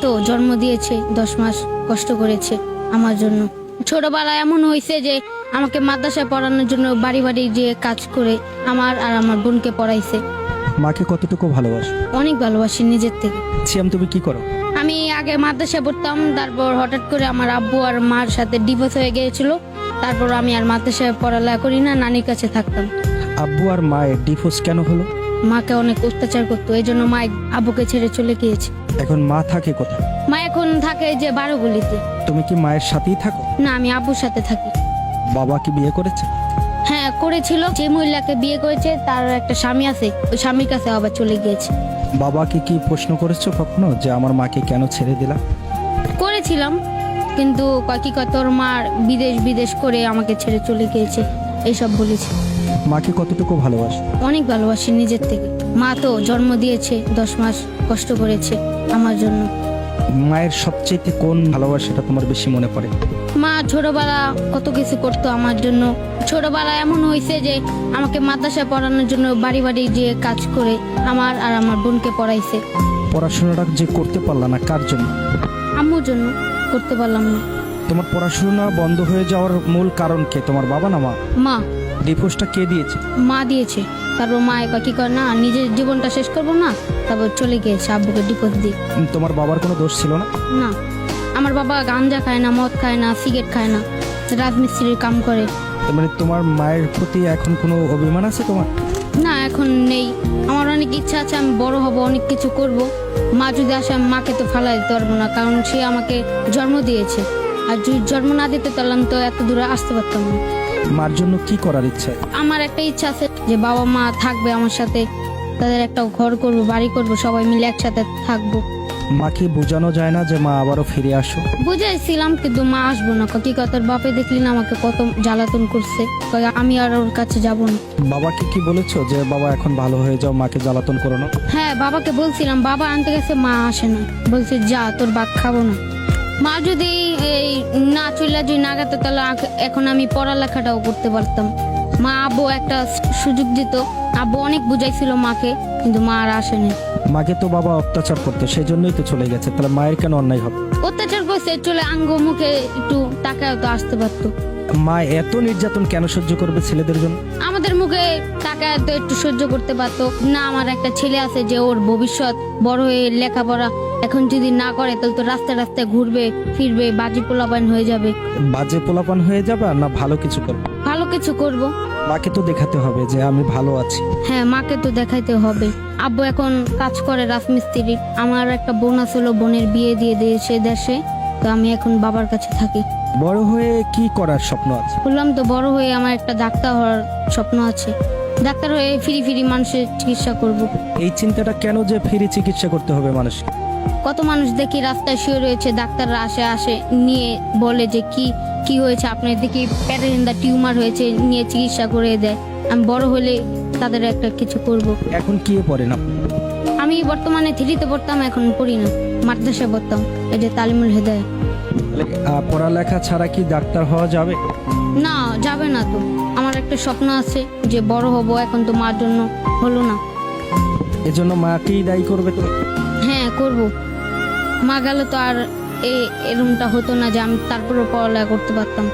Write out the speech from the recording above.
তো জন্ম দিয়েছে, 10 মাস কষ্ট করেছে আমার জন্য। ছোটবেলায় এমন হয়েছে যে আমাকে মাদ্রাসায় পড়ানোর জন্য বাড়ি বাড়ি যে কাজ করে আমার আর আমার বোনকে পড়াইছে। মাকে কতটুকু ভালোবাসো? অনেক ভালোবাসি নিজের থেকে। সিয়াম, তুমি কি করো? আমি আগে মাদ্রাসায় পড়তাম, তারপর হঠাৎ করে আমার আব্বু আর মার সাথে ডিভোর্স হয়ে গিয়েছিল। তারপর আমি আর মাদ্রাসায় পড়ালেখা করি না, নানির কাছে থাকতাম। আব্বু আর মায়ের ডিভোর্স কেন হলো? মাকে অনেক অত্যাচার করতো, এই জন্য মা আব্বুকে ছেড়ে চলে গিয়েছে। এখন মা থাকে কোথায়? মা এখন থাকে যে 12 গলিতে। তুমি কি মায়ের সাথেই থাকো? না, আমি আব্বুর সাথে থাকি। বাবা কি বিয়ে করেছে? হ্যাঁ করেছিল, যে মহিলাকে বিয়ে করেছে তার একটা স্বামী আছে, ওই স্বামীর কাছে আবার চলে গিয়েছে। বাবাকে কি প্রশ্ন করেছো কখনো যে আমার মাকে কেন ছেড়ে দিলা? করেছিলাম, কিন্তু কি কয় তোর মার বিদেশ করে আমাকে ছেড়ে চলে গিয়েছে, এইসব বলেছে। মাকে কতটুকু ভালোবাসো? অনেক ভালোবাসি নিজের থেকে। মা তো জন্ম দিয়েছে, 10 মাস কষ্ট করেছে আমার জন্য। মায়ের সবচেয়ে কোন ভালোবাসাটা তোমার বেশি মনে পড়ে? মা ছোটবেলা কত কিছু করতো আমার জন্য। ছোটবেলা এমন হয়েছে যে আমাকে মাদ্রাসায় পড়ানোর জন্য বাড়ি বাড়ি যে কাজ করে আমার আর আমার বোনকে পড়াইছে। পড়াশোনাটা যে করতে পারলা না কার জন্য? আম্মুর জন্য করতে পারলাম না। তোমার পড়াশোনা বন্ধ হয়ে যাওয়ার মূল কারণ কে, তোমার বাবা না মা? মা। ডিভোর্সটা কে দিয়েছে? মা দিয়েছে। তারপর মা কি করে না, নিজের জীবনটা শেষ করবো না, তারপর চলে গিয়েছে আব্বুকে ডিভোর্স দিয়ে। তোমার বাবার কোনো দোষ ছিল না? না, আমার বাবা গাঞ্জা খায় না, মদ খায় না, সিগারেট খায় না, রাজমিস্ত্রির কাম করে। মানে তোমার মায়ের প্রতি এখন কোনো অভিমান আছে তোমার? না, এখন নেই। আমার অনেক ইচ্ছা আছে, আমি বড় হব, অনেক কিছু করব। মা যদি আসে আমি মাকে তো ফালাই দিতে পারবো না, কারণ সে আমাকে জন্ম দিয়েছে। আর যদি জন্ম না দিতে পারলাম তো এত দূরে আসতে পারতাম না। মার জন্য কি করার ইচ্ছা? আমার একটা ইচ্ছা আছে যে বাবা মা থাকবে আমার সাথে, তাদের একটা ঘর করব, বাড়ি করব, সবাই মিলে একসাথে থাকবো। মাকে বোঝানো যায় না যে মা আবারও ফিরে আসো? বুঝাইছিলাম, কিন্তু মা আসবো না। কি কথার বাপে দেখলি না আমাকে কত জ্বালাতন করছে, কয় আমি আর ওর কাছে যাব না। বাবাকে কি বলেছো যে বাবা এখন ভালো হয়ে যাও, মাকে জ্বালাতন করো না? হ্যাঁ, বাবাকে বলছিলাম, বাবা আনতে গেছে, মা আসে না, বলছে যা তোর ভাত খাবো না। মা যদি এই না চলে যদি না গেতো তাহলে এখন আমি পড়ালেখাটাও করতে পারতাম। মা আব্বু একটা সুযোগ দিত, আব্বু অনেক বুঝাইছিল মাকে, কিন্তু মা আর আসেনি। মাকে তো বাবা অত্যাচার করতো, সেই জন্যই তো চলে গেছে, তাহলে মায়ের কেন অন্যায় হবে? অত্যাচার করছে, চলে আঙ্গ মুখে একটু টাকাও তো আসতে পারতো। মা এত নির্যাতন কেন সহ্য করবে ছেলেদের জন্য? আমাদের মুখে টাকা তো একটু সহ্য করতে পারতো না। আমার একটা ছেলে আছে যে ওর ভবিষ্যৎ বড় হয়ে লেখাপড়া এখন যদি না করে তাহলে তো রাস্তায় রাস্তায় ঘুরবে ফিরবে, বাজি পোলাপান হয়ে যাবে। বাজে পোলাপান হয়ে যাবে না ভালো কিছু করবে? ভালো কিছু করব। মাকে তো দেখাতে হবে যে আমি ভালো আছি। হ্যাঁ, মাকে তো দেখাইতে হবে। আব্বু এখন কাজ করে রাজমিস্ত্রি। আমার একটা বোন আছিল, বোনের বিয়ে দিয়ে দিয়েছে দেশে, তো আমি এখন বাবার কাছে থাকি। বড় হয়ে কি করার স্বপ্ন আছে? বললাম তো, বড় হয়ে আমার একটা ডাক্তার হওয়ার স্বপ্ন আছে। ডাক্তার হয়ে ফিরি মানুষের চিকিৎসা করব। এই চিন্তাটা কেন যে ফ্রি চিকিৎসা করতে হবে মানুষকে? কত মানুষ দেখি রাস্তায় শুয়ে রয়েছে, ডাক্তাররা আসে নিয়ে বলে যে কি হয়েছে আপনার, দেখি পেটের টিউমার হয়েছে, নিয়ে চিকিৎসা করে দেয়। আমি বড় হলে তাদের একটা কিছু করব। এখন কি পড়ে না? আমি বর্তমানে 3তে পড়তাম, এখন পড়ি না, মাদ্রাসায় পড়তাম, এই যে তালিমুল হেদায়েত। পড়ালেখা ছাড়া কি ডাক্তার হওয়া যাবে? না, যাবে না তো। আমার একটা স্বপ্ন আছে যে বড় হব, এখন তো মার জন্য হলো না। এজন্য মাকেই দায়ী করবে তুমি? হ্যাঁ, করব। মা গেলে তো আর এরকমটা হতো না যে আমি তারপরে পড়ালেখা করতে পারতাম।